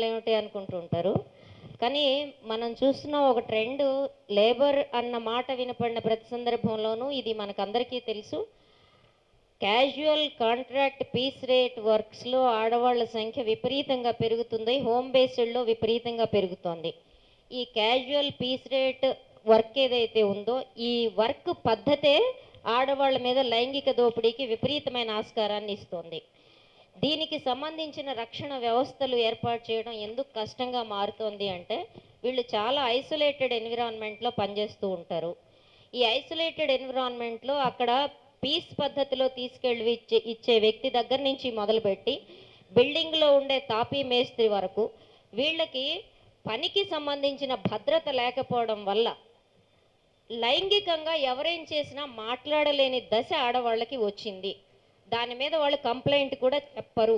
ఏమిటి అనుకుంటుంటారు. కానీ మనం చూస్తున్న ఒక ట్రెండ్, లేబర్ అన్న మాట వినపడిన ప్రతి సందర్భంలోనూ ఇది మనకందరికీ తెలుసు. క్యాజువల్ కాంట్రాక్ట్ పీస్ రేట్ వర్క్స్లో ఆడవాళ్ళ సంఖ్య విపరీతంగా పెరుగుతుంది. హోమ్ బేస్డ్లో విపరీతంగా పెరుగుతోంది. ఈ క్యాజువల్ పీస్ రేట్ వర్క్ ఏదైతే ఉందో, ఈ వర్క్ పద్ధతే ఆడవాళ్ళ మీద లైంగిక దోపిడీకి విపరీతమైన ఆస్కారాన్ని ఇస్తోంది. దీనికి సంబంధించిన రక్షణ వ్యవస్థలు ఏర్పాటు చేయడం ఎందుకు కష్టంగా మారుతోంది అంటే, వీళ్ళు చాలా ఐసోలేటెడ్ ఎన్విరాన్మెంట్లో పనిచేస్తూ ఉంటారు. ఈ ఐసోలేటెడ్ ఎన్విరాన్మెంట్లో అక్కడ పీస్ పద్ధతిలో తీసుకెళ్ళి ఇచ్చే వ్యక్తి దగ్గర నుంచి మొదలుపెట్టి బిల్డింగ్లో ఉండే తాపీ మేస్త్రి వరకు వీళ్ళకి పనికి సంబంధించిన భద్రత లేకపోవడం వల్ల లైంగికంగా ఎవరేం చేసినా మాట్లాడలేని దశ ఆడవాళ్ళకి వచ్చింది. దాని మీద వాళ్ళు కంప్లైంట్ కూడా చెప్పరు.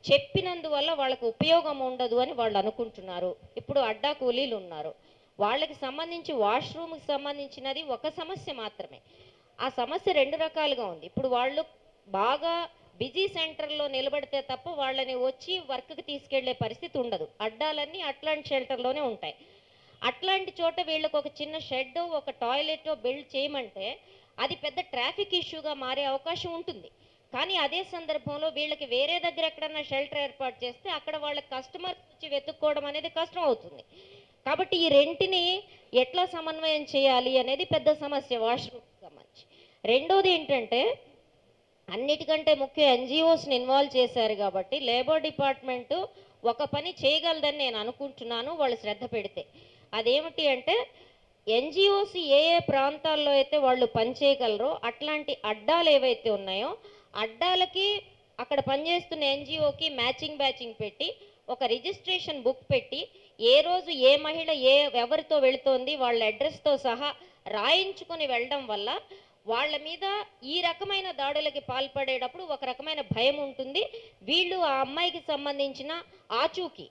చెప్పినందువల్ల వాళ్ళకు ఉపయోగం ఉండదు అని వాళ్ళు అనుకుంటున్నారు. ఇప్పుడు అడ్డా కూలీలు ఉన్నారు, వాళ్ళకి సంబంధించి వాష్రూమ్కి సంబంధించినది ఒక సమస్య మాత్రమే. ఆ సమస్య రెండు రకాలుగా ఉంది. ఇప్పుడు వాళ్ళు బాగా బిజీ సెంటర్లో నిలబడితే తప్ప వాళ్ళని వచ్చి వర్క్కి తీసుకెళ్లే పరిస్థితి ఉండదు. అడ్డాలన్నీ అట్లాంటి షెల్టర్లోనే ఉంటాయి. అట్లాంటి చోట వీళ్ళకి ఒక చిన్న షెడ్, ఒక టాయిలెట్ బిల్డ్ చేయమంటే అది పెద్ద ట్రాఫిక్ ఇష్యూగా మారే అవకాశం ఉంటుంది. కానీ అదే సందర్భంలో వీళ్ళకి వేరే దగ్గర ఎక్కడన్నా షెల్టర్ ఏర్పాటు చేస్తే అక్కడ వాళ్ళ కస్టమర్స్ వచ్చి వెతుక్కోవడం అనేది కష్టం అవుతుంది. కాబట్టి ఈ రెంటిని ఎట్లా సమన్వయం చేయాలి అనేది పెద్ద సమస్య వాష్రూమ్కి సంబంధించి. రెండోది ఏంటంటే, అన్నిటికంటే ముఖ్య ఎన్జిఓస్ని ఇన్వాల్వ్ చేశారు కాబట్టి లేబర్ డిపార్ట్మెంటు ఒక పని చేయగలదని నేను అనుకుంటున్నాను, వాళ్ళు శ్రద్ధ పెడితే. అదేమిటి అంటే, ఎన్జిఓస్ ఏ ఏ ప్రాంతాల్లో అయితే వాళ్ళు పనిచేయగలరో అట్లాంటి అడ్డాలు ఏవైతే ఉన్నాయో అడ్డాలకి అక్కడ పనిచేస్తున్న ఎన్జిఓకి మ్యాచింగ్ పెట్టి ఒక రిజిస్ట్రేషన్ బుక్ పెట్టి ఏ రోజు ఏ మహిళ ఎవరితో వెళుతోంది వాళ్ళ అడ్రస్తో సహా రాయించుకొని వెళ్ళడం వల్ల వాళ్ళ మీద ఈ రకమైన దాడులకి పాల్పడేటప్పుడు ఒక రకమైన భయం ఉంటుంది. వీళ్ళు ఆ అమ్మాయికి సంబంధించిన ఆచూకీ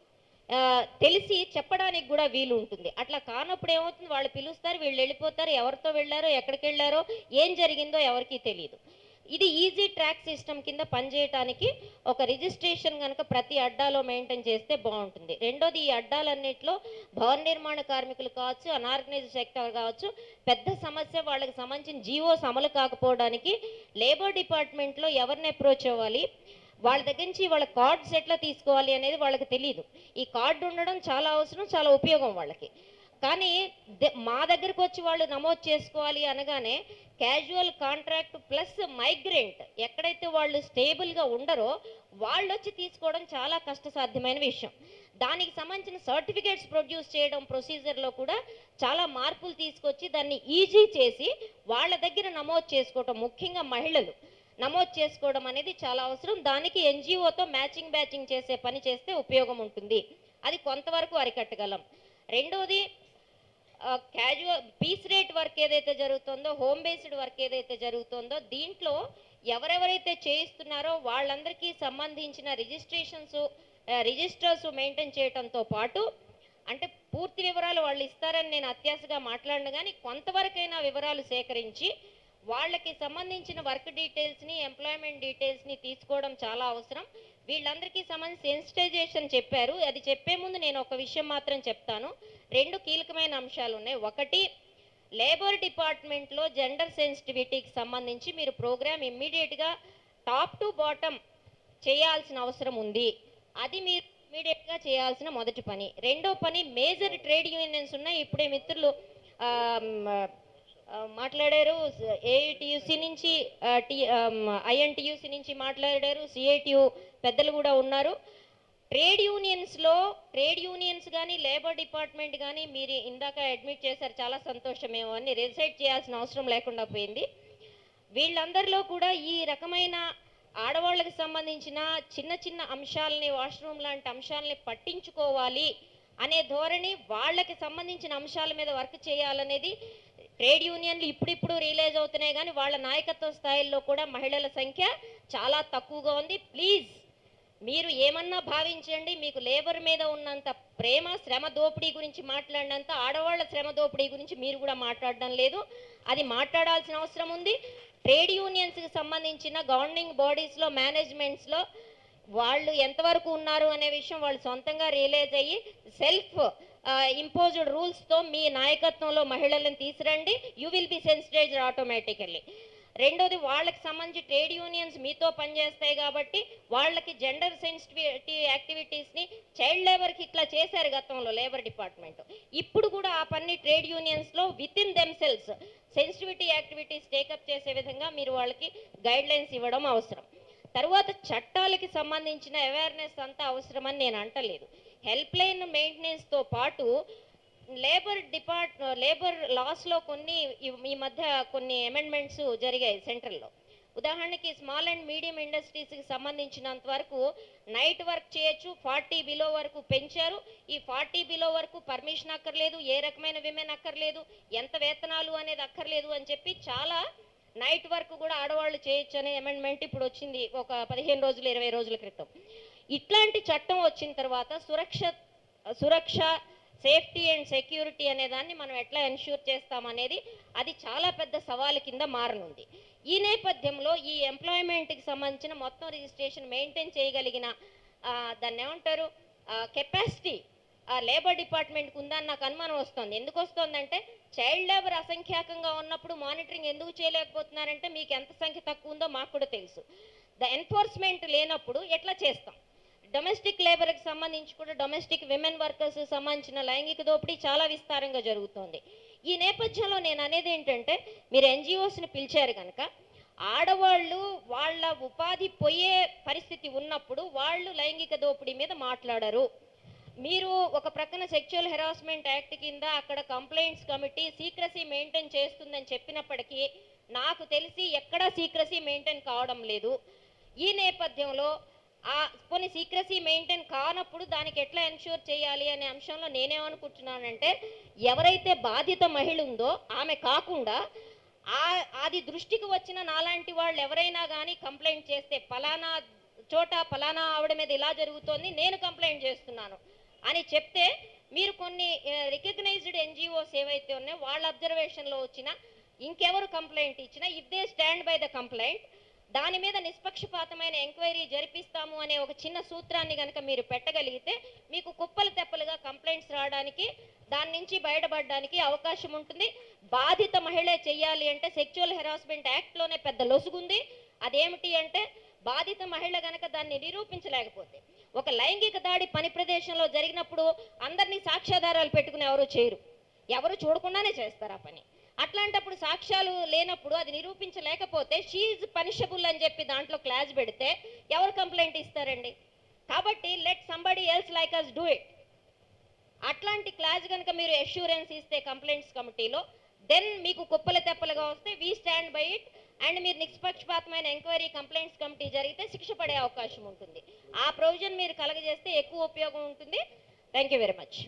తెలిసి చెప్పడానికి కూడా వీలు ఉంటుంది. అట్లా కానప్పుడు ఏమవుతుంది, వాళ్ళు పిలుస్తారు, వీళ్ళు వెళ్ళిపోతారు, ఎవరితో వెళ్ళారో ఎక్కడికి వెళ్ళారో ఏం జరిగిందో ఎవరికీ తెలియదు. ఇది ఈజీ ట్రాక్ సిస్టమ్ కింద పనిచేయడానికి ఒక రిజిస్ట్రేషన్ కనుక ప్రతి అడ్డాలో మెయింటైన్ చేస్తే బాగుంటుంది. రెండోది, ఈ అడ్డాలన్నింటిలో భవన నిర్మాణ కార్మికులు కావచ్చు, అనార్గనైజ్డ్ సెక్టర్ కావచ్చు, పెద్ద సమస్య వాళ్ళకి సంబంధించిన జీవోస్ అమలు కాకపోవడానికి లేబర్ డిపార్ట్మెంట్లో ఎవరిని అప్రోచ్ అవ్వాలి, వాళ్ళ దగ్గర నుంచి వాళ్ళ కార్డ్స్ ఎట్లా తీసుకోవాలి అనేది వాళ్ళకి తెలియదు. ఈ కార్డు ఉండడం చాలా అవసరం, చాలా ఉపయోగం వాళ్ళకి. కానీ మా దగ్గరకు వచ్చి వాళ్ళు నమోదు చేసుకోవాలి అనగానే క్యాజువల్ కాంట్రాక్ట్ ప్లస్ మైగ్రెంట్ ఎక్కడైతే వాళ్ళు స్టేబుల్గా ఉండరో వాళ్ళు వచ్చి తీసుకోవడం చాలా కష్టసాధ్యమైన విషయం. దానికి సంబంధించిన సర్టిఫికేట్స్ ప్రొడ్యూస్ చేయడం ప్రొసీజర్లో కూడా చాలా మార్పులు తీసుకొచ్చి దాన్ని ఈజీ చేసి వాళ్ళ దగ్గర నమోదు చేసుకోవటం, ముఖ్యంగా మహిళలు నమోదు చేసుకోవడం అనేది చాలా అవసరం. దానికి ఎన్జిఓతో మ్యాచింగ్ చేసే పని చేస్తే ఉపయోగం ఉంటుంది. అది కొంతవరకు అరికట్టగలం. రెండోది, క్యాజువల్ పీస్ రేట్ వర్క్ ఏదైతే జరుగుతుందో, హోమ్ బేస్డ్ వర్క్ ఏదైతే జరుగుతుందో, దీంట్లో ఎవరెవరైతే చేయిస్తున్నారో వాళ్ళందరికీ సంబంధించిన రిజిస్టర్స్ మెయింటైన్ చేయడంతో పాటు, అంటే పూర్తి వివరాలు వాళ్ళు ఇస్తారని నేను అత్యాశగా మాట్లాడిన కానీ కొంతవరకైనా వివరాలు సేకరించి వాళ్ళకి సంబంధించిన వర్క్ డీటెయిల్స్ని, ఎంప్లాయ్మెంట్ డీటెయిల్స్ని తీసుకోవడం చాలా అవసరం. వీళ్ళందరికీ సంబంధించి సెన్సిటైజేషన్ చెప్పారు. అది చెప్పే ముందు నేను ఒక విషయం మాత్రం చెప్తాను. రెండు కీలకమైన అంశాలు ఉన్నాయి. ఒకటి, లేబర్ డిపార్ట్మెంట్లో జెండర్ సెన్సిటివిటీకి సంబంధించి మీరు ప్రోగ్రామ్ ఇమ్మీడియట్గా టాప్ టు బాటమ్ చేయాల్సిన అవసరం ఉంది. అది మీరు ఇమ్మీడియట్గా చేయాల్సిన మొదటి పని. రెండో పని, మేజర్ ట్రేడ్ యూనియన్స్ ఉన్నాయి. ఇప్పుడే మిత్రులు మాట్లాడారు, ఏఐటియుసి నుంచి ఐఎన్టీయూసి నుంచి మాట్లాడారు, సిఐటియు పెద్దలు కూడా ఉన్నారు. ట్రేడ్ యూనియన్స్ కానీ లేబర్ డిపార్ట్మెంట్ కానీ మీరు ఇందాక అడ్మిట్ చేశారు, చాలా సంతోషమేమో అని, రిసైడ్ చేయాల్సిన అవసరం లేకుండా పోయింది. వీళ్ళందరిలో కూడా ఈ రకమైన ఆడవాళ్ళకి సంబంధించిన చిన్న అంశాలని, వాష్రూమ్ లాంటి అంశాలని పట్టించుకోవాలి అనే ధోరణి, వాళ్ళకి సంబంధించిన అంశాల మీద వర్క్ చేయాలనేది ట్రేడ్ యూనియన్లు ఇప్పుడిప్పుడు రియలైజ్ అవుతున్నాయి. కానీ వాళ్ళ నాయకత్వ స్థాయిల్లో కూడా మహిళల సంఖ్య చాలా తక్కువగా ఉంది. ప్లీజ్ మీరు ఏమన్నా భావించండి, మీకు లేబర్ మీద ఉన్నంత ప్రేమ, శ్రమ దోపిడీ గురించి మాట్లాడినంత ఆడవాళ్ళ శ్రమ దోపిడీ గురించి మీరు కూడా మాట్లాడడం లేదు. అది మాట్లాడాల్సిన అవసరం ఉంది. ట్రేడ్ యూనియన్స్కి సంబంధించిన గవర్నింగ్ బాడీస్లో, మేనేజ్మెంట్స్లో వాళ్ళు ఎంతవరకు ఉన్నారు అనే విషయం వాళ్ళు సొంతంగా రియలైజ్ అయ్యి సెల్ఫ్ ఇంపోజ్డ్ రూల్స్తో మీ నాయకత్వంలో మహిళలను తీసురండి. You will be sensitized automatically. రెండోది, వాళ్ళకి సంబంధించి ట్రేడ్ యూనియన్స్ మీతో పనిచేస్తాయి కాబట్టి వాళ్ళకి జెండర్ సెన్సిటివిటీ యాక్టివిటీస్ని, చైల్డ్ లేబర్కి ఇట్లా చేశారు గతంలో లేబర్ డిపార్ట్మెంట్. ఇప్పుడు కూడా ఆ పని ట్రేడ్ యూనియన్స్లో with in themselves sensitivity activities take up చేసే విధంగా మీరు వాళ్ళకి గైడ్ లైన్స్ ఇవ్వడం అవసరం. తర్వాత చట్టాలకి సంబంధించిన అవేర్నెస్ అంతా అవసరమని నేను అంటలేదు. హెల్ప్ లైన్ మెయింటెనెన్స్తో పాటు లేబర్ లాస్లో ఈ మధ్య కొన్ని అమెండ్మెంట్స్ జరిగాయి సెంట్రల్లో. ఉదాహరణకి స్మాల్ అండ్ మీడియం ఇండస్ట్రీస్కి సంబంధించినంత వరకు నైట్ వర్క్ చేయొచ్చు, 40 బిలో వరకు పెంచారు. ఈ 40 బిలో వరకు పర్మిషన్ అక్కర్లేదు, ఏ రకమైన విమెన్ అక్కర్లేదు, ఎంత వేతనాలు అనేది అక్కర్లేదు అని చెప్పి చాలా నైట్ వర్క్ కూడా ఆడవాళ్ళు చేయొచ్చు అనే అమెండ్మెంట్ ఇప్పుడు వచ్చింది ఒక 15 రోజులు 20 రోజుల క్రితం. ఇట్లాంటి చట్టం వచ్చిన తర్వాత సురక్ష సేఫ్టీ అండ్ సెక్యూరిటీ అనే దాన్ని మనం ఎట్లా ఎన్ష్యూర్ చేస్తామనేది అది చాలా పెద్ద సవాలు కింద మారనుంది. ఈ నేపథ్యంలో ఈ ఎంప్లాయ్మెంట్కి సంబంధించిన మొత్తం రిజిస్ట్రేషన్ మెయింటైన్ చేయగలిగిన దాన్ని ఏమంటారు కెపాసిటీ లేబర్ డిపార్ట్మెంట్కి ఉందని నాకు అనుమానం వస్తుంది. ఎందుకు వస్తుందంటే చైల్డ్ లేబర్ అసంఖ్యాకంగా ఉన్నప్పుడు మానిటరింగ్ ఎందుకు చేయలేకపోతున్నారంటే మీకు ఎంత సంఖ్య తక్కువ ఉందో మాకు కూడా తెలుసు. ఎన్ఫోర్స్మెంట్ లేనప్పుడు ఎట్లా చేస్తాం? డొమెస్టిక్ లేబర్కి సంబంధించి కూడా డొమెస్టిక్ విమెన్ వర్కర్స్ సంబంధించిన లైంగిక దోపిడీ చాలా విస్తారంగా జరుగుతోంది. ఈ నేపథ్యంలో నేను అనేది ఏంటంటే, మీరు ఎన్జిఓస్ని పిలిచారు కనుక ఆడవాళ్ళు వాళ్ళ ఉపాధి పోయే పరిస్థితి ఉన్నప్పుడు వాళ్ళు లైంగిక దోపిడీ మీద మాట్లాడరు. మీరు ఒక ప్రక్కన సెక్చువల్ హెరాస్మెంట్ యాక్ట్ కింద అక్కడ కంప్లైంట్స్ కమిటీ సీక్రసీ మెయింటైన్ చేస్తుందని చెప్పినప్పటికీ నాకు తెలిసి ఎక్కడా సీక్రసీ మెయింటైన్ కావడం లేదు. ఈ నేపథ్యంలో కొన్ని సీక్రసీ మెయింటైన్ కానప్పుడు దానికి ఎట్లా ఎన్ష్యూర్ చేయాలి అనే అంశంలో నేనేమనుకుంటున్నానంటే, ఎవరైతే బాధిత మహిళ ఉందో ఆమె కాకుండా అది దృష్టికి వచ్చిన నాలాంటి వాళ్ళు ఎవరైనా కానీ కంప్లైంట్ చేస్తే ఫలానా చోట ఫలానా ఆవిడ మీద ఇలా జరుగుతోంది నేను కంప్లైంట్ చేస్తున్నాను అని చెప్తే, మీరు కొన్ని రికగ్నైజ్డ్ ఎన్జిఓస్ ఏవైతే ఉన్నాయో వాళ్ళ అబ్జర్వేషన్లో వచ్చినా ఇంకెవరు కంప్లైంట్ ఇచ్చినా if they stand by the complaint దాని మీద నిష్పక్షపాతమైన ఎంక్వైరీ జరిపిస్తాము అనే ఒక చిన్న సూత్రాన్ని కనుక మీరు పెట్టగలిగితే మీకు కుప్పలు తెప్పలుగా కంప్లైంట్స్ రావడానికి, దాని నుంచి బయటపడడానికి అవకాశం ఉంటుంది. బాధిత మహిళే చెయ్యాలి అంటే సెక్చువల్ హెరాస్మెంట్ యాక్ట్లోనే పెద్ద లొసుగుంది. అదేమిటి అంటే, బాధిత మహిళ గనక దాన్ని నిరూపించలేకపోతే, ఒక లైంగిక దాడి పని ప్రదేశంలో జరిగినప్పుడు అందరినీ సాక్ష్యాధారాలు పెట్టుకుని ఎవరు చేయరు, ఎవరు చూడకుండానే చేస్తారు ఆ పని. అట్లాంటప్పుడు సాక్ష్యాలు లేనప్పుడు అది నిరూపించలేకపోతే షీఈజ్ పనిషబుల్ అని చెప్పి దాంట్లో క్లాజ్ పెడితే ఎవరు కంప్లైంట్ ఇస్తారండి? కాబట్టి let somebody else like us do it. అట్లాంటి క్లాజ్ కనుక మీరు అష్యూరెన్స్ ఇస్తే కంప్లైంట్స్ కమిటీలో, దెన్ మీకు కుప్పల తెప్పలుగా వస్తే we stand by it and మీరు నిష్పక్షపాతమైన ఎంక్వైరీ కంప్లైంట్స్ కమిటీ జరిగితే శిక్ష పడే అవకాశం ఉంటుంది. ఆ ప్రొవిజన్ మీరు కలగజేస్తే ఎక్కువ ఉపయోగం ఉంటుంది. Thank you very much.